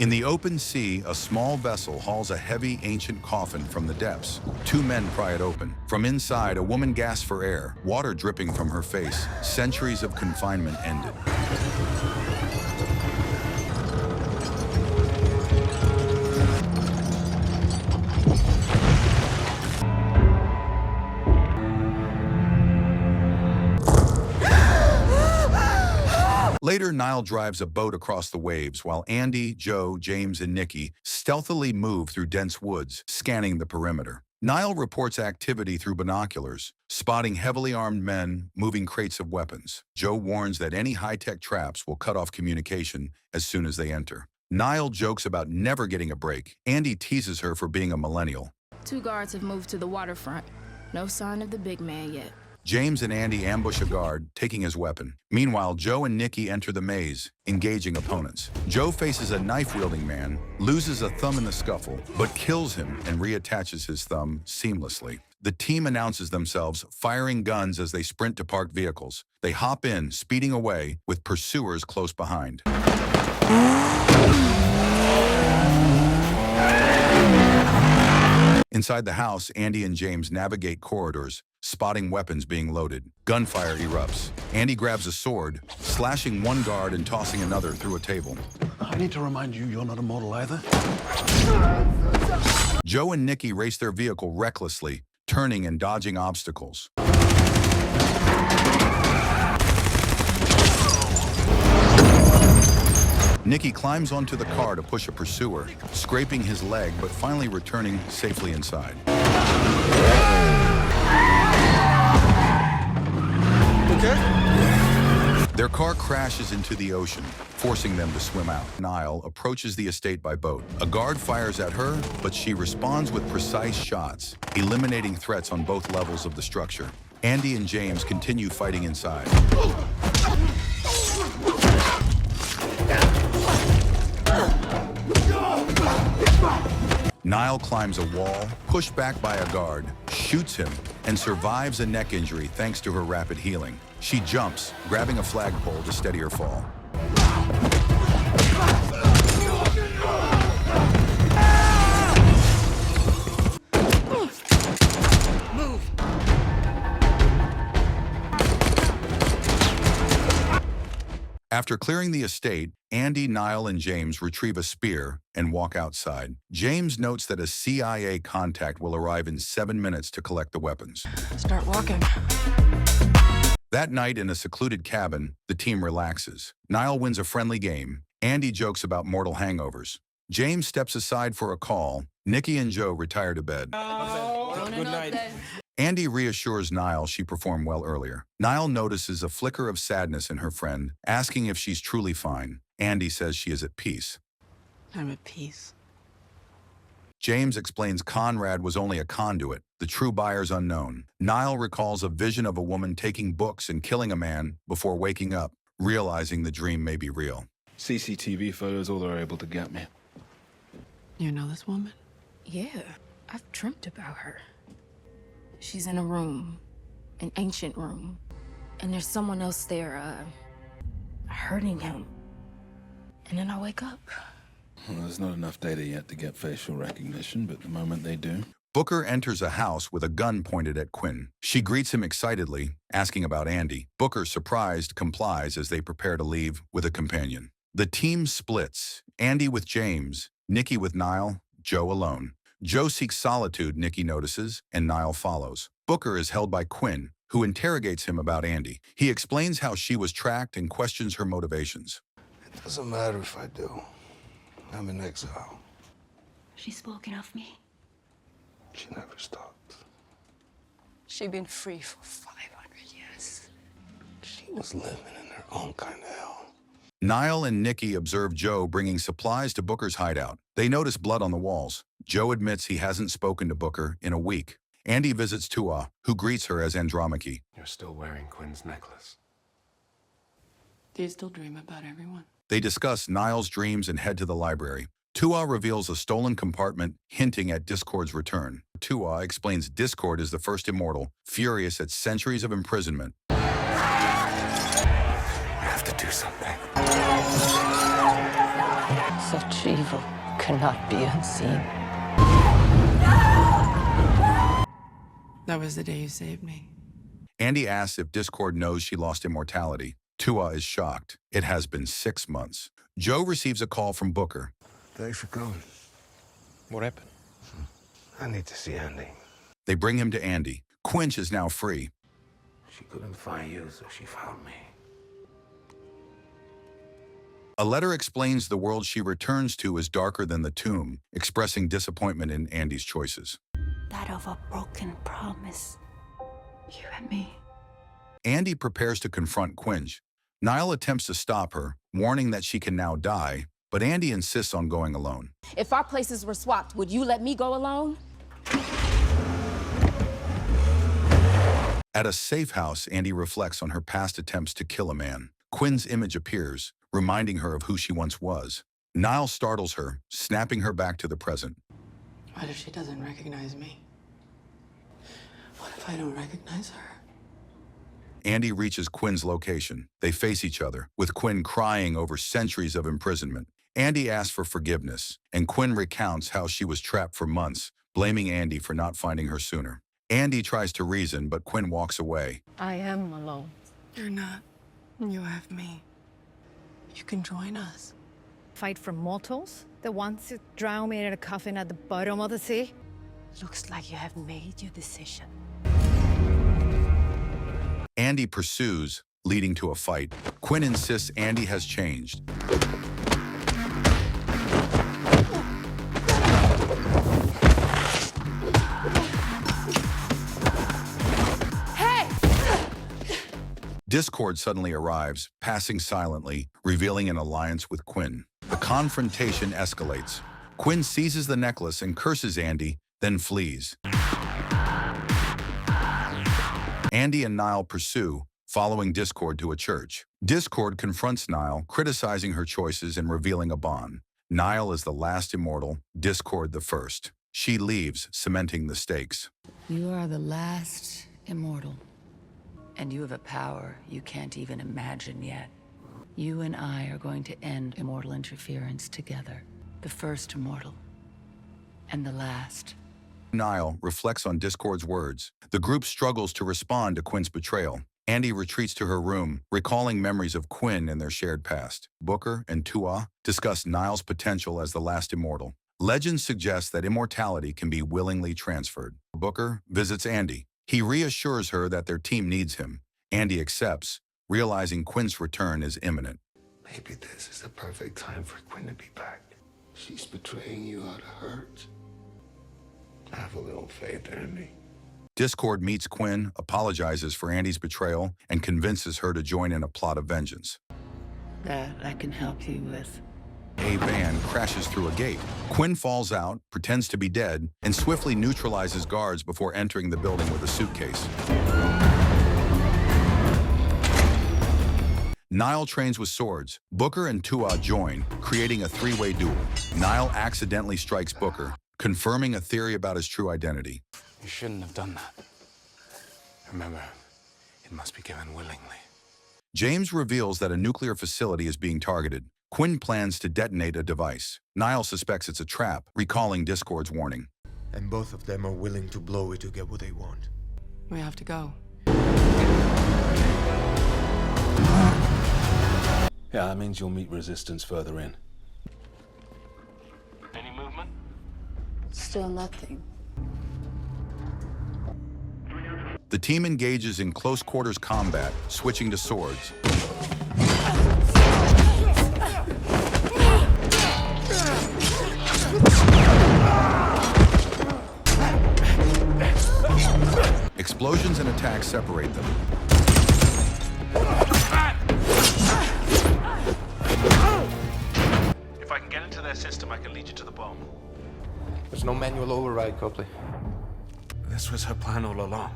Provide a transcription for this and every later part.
In the open sea, a small vessel hauls a heavy, ancient coffin from the depths. Two men pry it open. From inside, a woman gasps for air, water dripping from her face. Centuries of confinement ended. Later, Niall drives a boat across the waves while Andy, Joe, James, and Nikki stealthily move through dense woods, scanning the perimeter. Niall reports activity through binoculars, spotting heavily armed men moving crates of weapons. Joe warns that any high-tech traps will cut off communication as soon as they enter. Niall jokes about never getting a break. Andy teases her for being a millennial. 2 guards have moved to the waterfront. No sign of the big man yet. James and Andy ambush a guard, taking his weapon. Meanwhile, Joe and Nikki enter the maze, engaging opponents. Joe faces a knife-wielding man, loses a thumb in the scuffle, but kills him and reattaches his thumb seamlessly. The team announces themselves, firing guns as they sprint to parked vehicles. They hop in, speeding away, with pursuers close behind. Inside the house, Andy and James navigate corridors, spotting weapons being loaded. Gunfire erupts. Andy grabs a sword, slashing one guard and tossing another through a table. I need to remind you, you're not immortal either. Joe and Nikki race their vehicle recklessly, turning and dodging obstacles. Nikki climbs onto the car to push a pursuer, scraping his leg but finally returning safely inside. Okay? Their car crashes into the ocean, forcing them to swim out. Niall approaches the estate by boat. A guard fires at her, but she responds with precise shots, eliminating threats on both levels of the structure. Andy and James continue fighting inside. Niall climbs a wall, pushed back by a guard, shoots him, and survives a neck injury thanks to her rapid healing. She jumps, grabbing a flagpole to steady her fall. After clearing the estate, Andy, Niall, and James retrieve a spear and walk outside. James notes that a CIA contact will arrive in 7 minutes to collect the weapons. Start walking. That night in a secluded cabin, the team relaxes. Niall wins a friendly game. Andy jokes about mortal hangovers. James steps aside for a call. Nikki and Joe retire to bed. Good night. Andy reassures Niall she performed well earlier. Niall notices a flicker of sadness in her friend, asking if she's truly fine. Andy says she is at peace. I'm at peace. James explains Conrad was only a conduit, the true buyer's unknown. Niall recalls a vision of a woman taking books and killing a man before waking up, realizing the dream may be real. CCTV photos, all they're able to get me. You know this woman? Yeah, I've dreamt about her. She's in a room, an ancient room, and there's someone else there, hurting him. And then I wake up. Well, there's not enough data yet to get facial recognition, but the moment they do... Booker enters a house with a gun pointed at Quinn. She greets him excitedly, asking about Andy. Booker, surprised, complies as they prepare to leave with a companion. The team splits, Andy with James, Nikki with Niall, Joe alone. Joe seeks solitude, Nikki notices, and Niall follows. Booker is held by Quinn, who interrogates him about Andy. He explains how she was tracked and questions her motivations. It doesn't matter if I do. I'm in exile. She's spoken of me. She never stopped. She's been free for 500 years. She was living in her own kind of hell. Niall and Nikki observe Joe bringing supplies to Booker's hideout. They notice blood on the walls. Joe admits he hasn't spoken to Booker in a week. Andy visits Tua, who greets her as Andromache. You're still wearing Quinn's necklace. Do you still dream about everyone? They discuss Niall's dreams and head to the library. Tua reveals a stolen compartment, hinting at Discord's return. Tua explains Discord is the first immortal, furious at centuries of imprisonment. I have to do something. Such evil cannot be unseen. That was the day you saved me. Andy asks if Discord knows she lost immortality. Tua is shocked. It has been 6 months. Joe receives a call from Booker. Thanks for coming. What happened? I need to see Andy. They bring him to Andy. Quinch is now free. She couldn't find you, so she found me. A letter explains the world she returns to is darker than the tomb, expressing disappointment in Andy's choices. That of a broken promise. You and me. Andy prepares to confront Quinch. Niall attempts to stop her, warning that she can now die, but Andy insists on going alone. If our places were swapped, would you let me go alone? At a safe house, Andy reflects on her past attempts to kill a man. Quinn's image appears, reminding her of who she once was. Niall startles her, snapping her back to the present. What if she doesn't recognize me? What if I don't recognize her? Andy reaches Quinn's location. They face each other, with Quinn crying over centuries of imprisonment. Andy asks for forgiveness, and Quinn recounts how she was trapped for months, blaming Andy for not finding her sooner. Andy tries to reason, but Quinn walks away. I am alone. You're not. You have me. You can join us. Fight for mortals? The ones who drown me in a coffin at the bottom of the sea? Looks like you have made your decision. Andy pursues, leading to a fight. Quinn insists Andy has changed. Discord suddenly arrives, passing silently, revealing an alliance with Quinn. The confrontation escalates. Quinn seizes the necklace and curses Andy, then flees. Andy and Niall pursue, following Discord to a church. Discord confronts Niall, criticizing her choices and revealing a bond. Niall is the last immortal, Discord the first. She leaves, cementing the stakes. You are the last immortal. And you have a power you can't even imagine yet. You and I are going to end immortal interference together. The first immortal. And the last. Niall reflects on Discord's words. The group struggles to respond to Quinn's betrayal. Andy retreats to her room, recalling memories of Quinn and their shared past. Booker and Tua discuss Niall's potential as the last immortal. Legend suggests that immortality can be willingly transferred. Booker visits Andy. He reassures her that their team needs him. Andy accepts, realizing Quinn's return is imminent. Maybe this is the perfect time for Quinn to be back. She's betraying you out of hurt. Have a little faith, Andy. Discord meets Quinn, apologizes for Andy's betrayal, and convinces her to join in a plot of vengeance. That I can help you with. A van crashes through a gate. Quinn falls out, pretends to be dead, and swiftly neutralizes guards before entering the building with a suitcase. Niall trains with swords. Booker and Tua join, creating a three-way duel. Niall accidentally strikes Booker, confirming a theory about his true identity. You shouldn't have done that. Remember, it must be given willingly. James reveals that a nuclear facility is being targeted. Quinn plans to detonate a device. Niall suspects it's a trap, recalling Discord's warning. And both of them are willing to blow it to get what they want. We have to go. Yeah, that means you'll meet resistance further in. Any movement? Still nothing. The team engages in close quarters combat, switching to swords. Explosions and attacks separate them. If I can get into their system, I can lead you to the bomb. There's no manual override, Copley. This was her plan all along.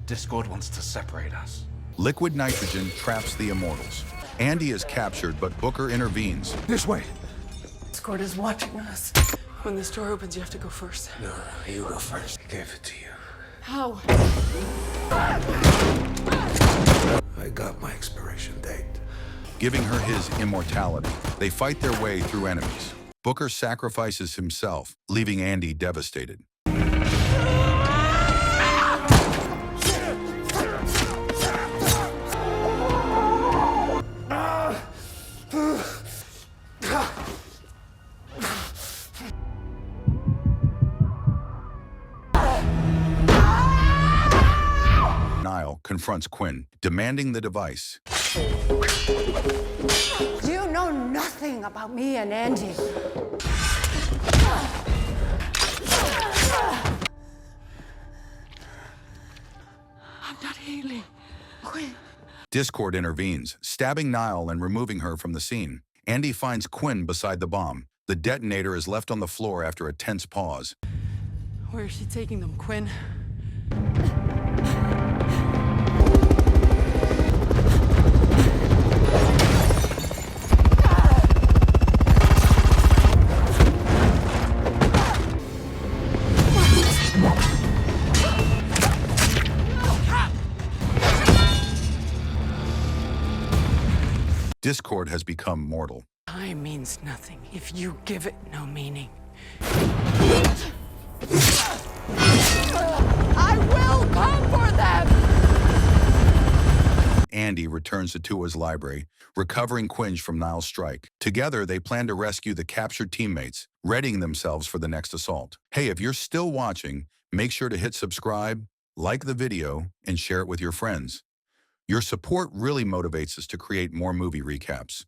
Discord wants to separate us. Liquid nitrogen traps the immortals. Andy is captured, but Booker intervenes. This way. Discord is watching us. When this door opens, you have to go first. No, you go first. I gave it to you. How? I got my expiration date. Giving her his immortality. They fight their way through enemies. Booker sacrifices himself, leaving Andy devastated. Niall confronts Quinn, demanding the device. You know nothing about me and Andy. I'm not healing. Quinn. Discord intervenes, stabbing Niall and removing her from the scene. Andy finds Quinn beside the bomb. The detonator is left on the floor after a tense pause. Where is she taking them, Quinn? Discord has become mortal. Time means nothing if you give it no meaning. I will come for them! Andy returns to Tua's library, recovering Quinge from Niall's strike. Together, they plan to rescue the captured teammates, readying themselves for the next assault. Hey, if you're still watching, make sure to hit subscribe, like the video, and share it with your friends. Your support really motivates us to create more movie recaps.